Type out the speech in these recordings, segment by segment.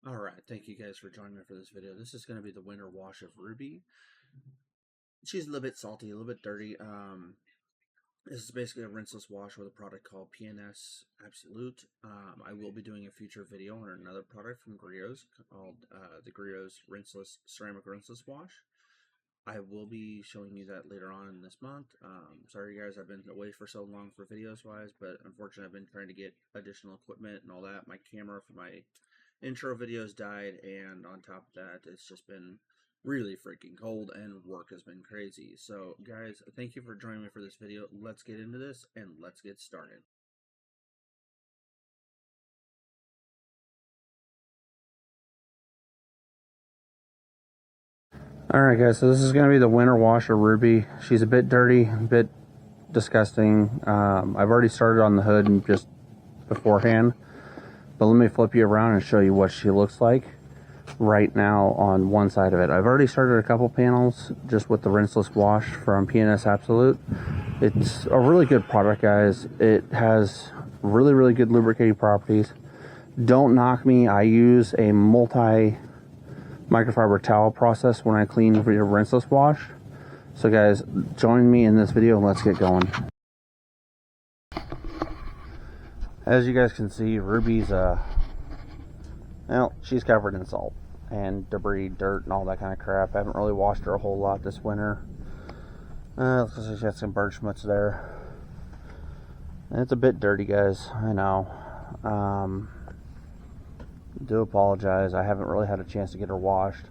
Alright, thank you guys for joining me for this video. This is going to be the winter wash of Ruby. She's a little bit salty, a little bit dirty. This is basically a rinseless wash with a product called PNS Absolute. I will be doing a future video on another product from Griots called the Griots Ceramic Rinseless Wash. I will be showing you that later on in this month. Sorry guys, I've been away for so long for videos wise, but unfortunately I've been trying to get additional equipment and all that. My camera for my intro videos died, and on top of that, it's just been really freaking cold and work has been crazy. So guys, thank you for joining me for this video. Let's get into this and let's get started. Alright guys, so this is going to be the winter wash of Ruby. She's a bit dirty, a bit disgusting. I've already started on the hood and just beforehand, but let me flip you around and show you what she looks like right now on one side of it. I've already started a couple panels just with the rinseless wash from PNS Absolute. It's a really good product, guys. It has really good lubricating properties. Don't knock me, I use a multi microfiber towel process when I clean your rinseless wash. So guys, join me in this video and let's get going. As you guys can see, Ruby's well, she's covered in salt and debris, dirt, and all that kind of crap. I haven't really washed her a whole lot this winter. Looks like she got some bird schmutz there. And it's a bit dirty, guys. I know. Do apologize. I haven't really had a chance to get her washed.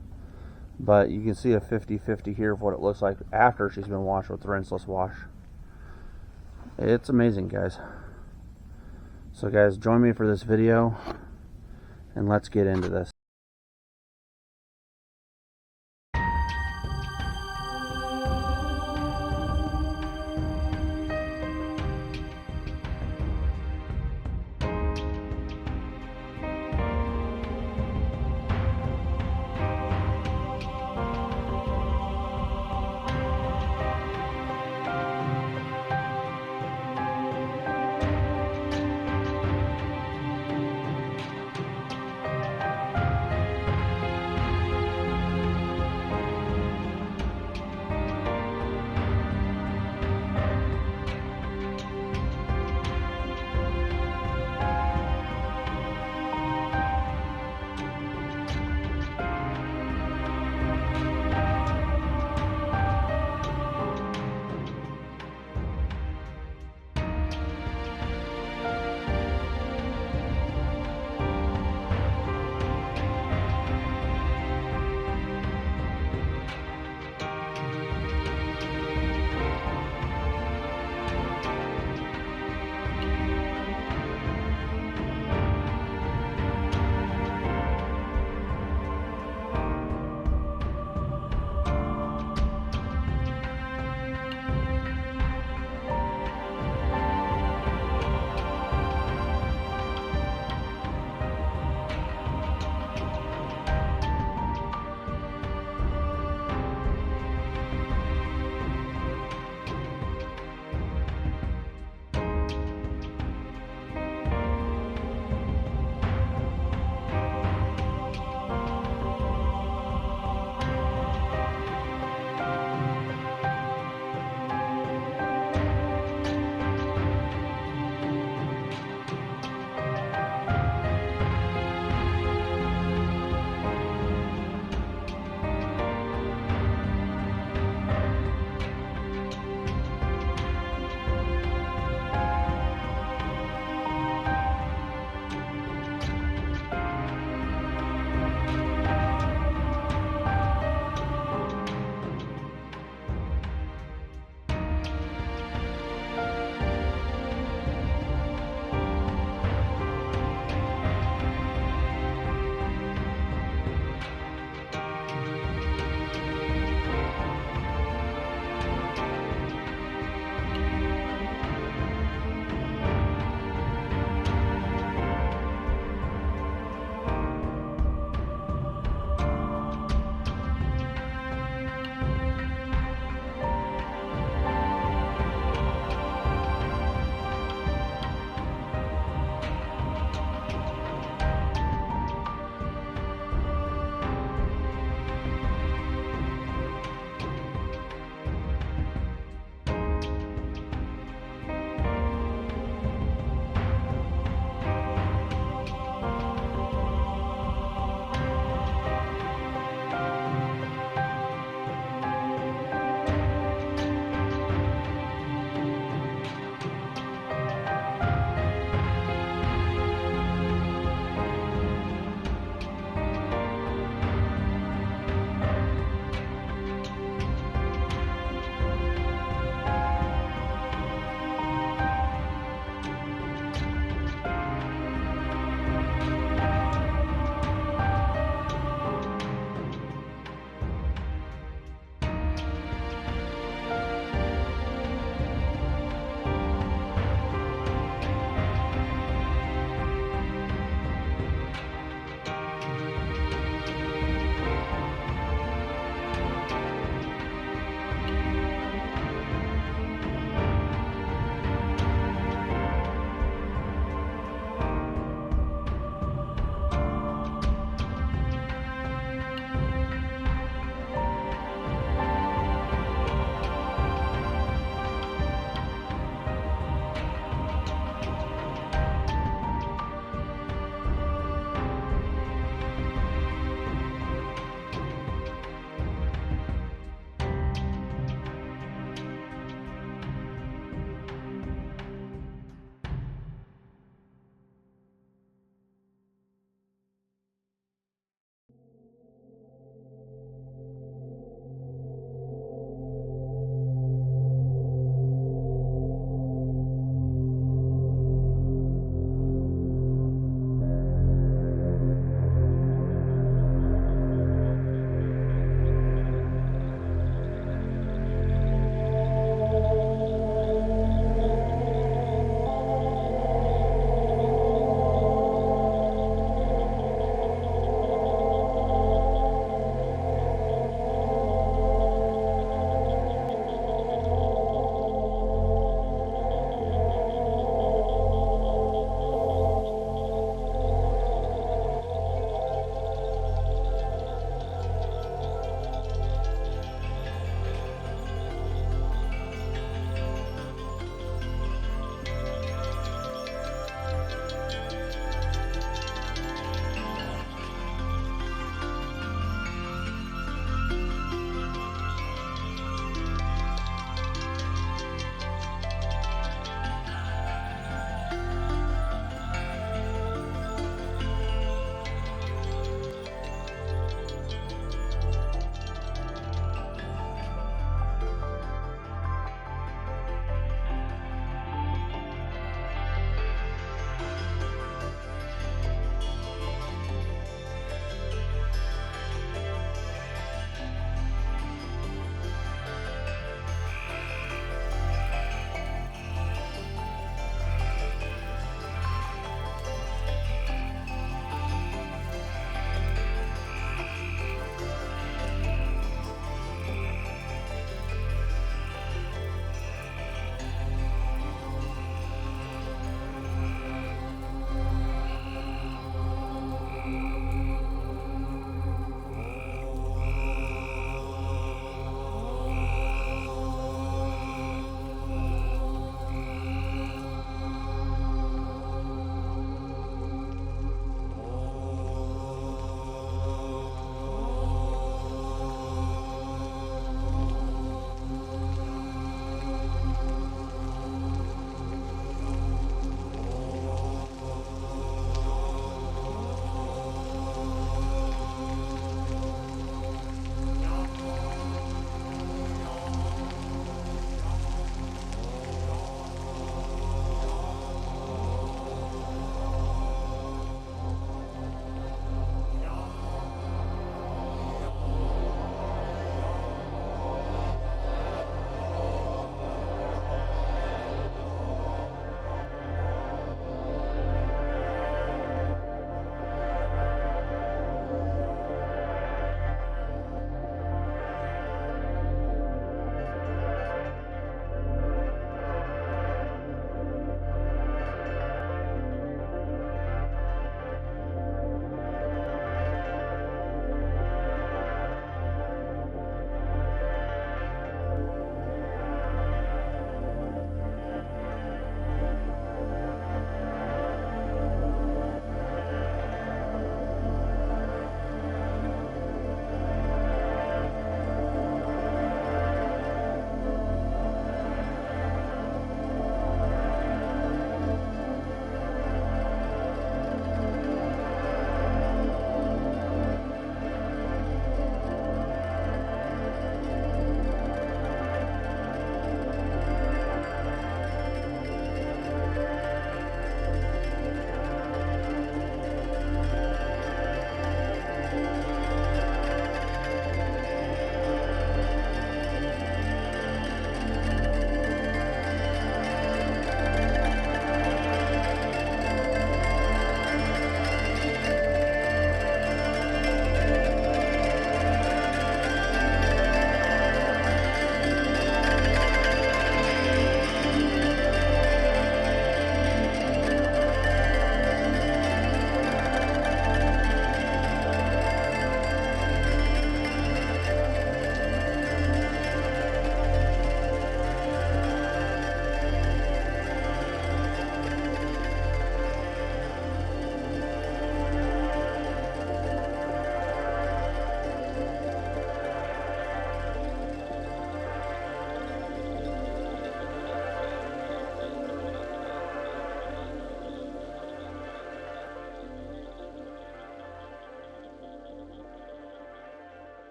But you can see a 50-50 here of what it looks like after she's been washed with the rinseless wash. It's amazing, guys. So guys, join me for this video and let's get into this.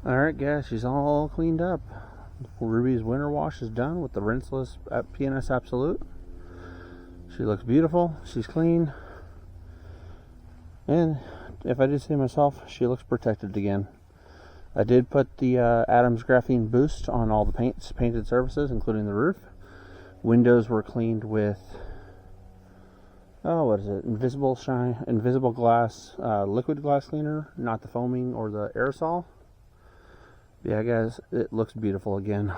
Alright guys, she's all cleaned up. Ruby's winter wash is done with the rinseless PNS Absolute. She looks beautiful, she's clean, and if I do say myself, she looks protected again. I did put the Adams Graphene Boost on all the painted surfaces, including the roof. Windows were cleaned with, what is it? Invisible glass, liquid glass cleaner, not the foaming or the aerosol. Yeah, guys, it looks beautiful again.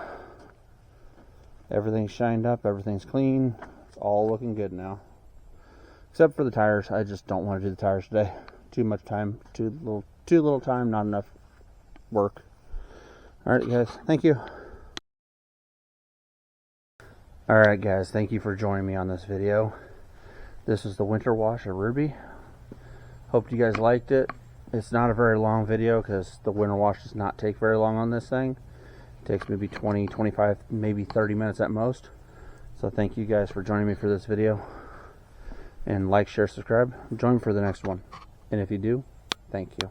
Everything's shined up, everything's clean. It's all looking good now, except for the tires. I just don't want to do the tires today. Too much time, too little time, not enough work. Alright guys, thank you. Alright guys, thank you for joining me on this video. This is the winter wash of Ruby. Hope you guys liked it. It's not a very long video because the winter wash does not take very long on this thing. It takes maybe 20, 25, maybe 30 minutes at most. So thank you guys for joining me for this video. And like, share, subscribe. Join me for the next one. And if you do, thank you.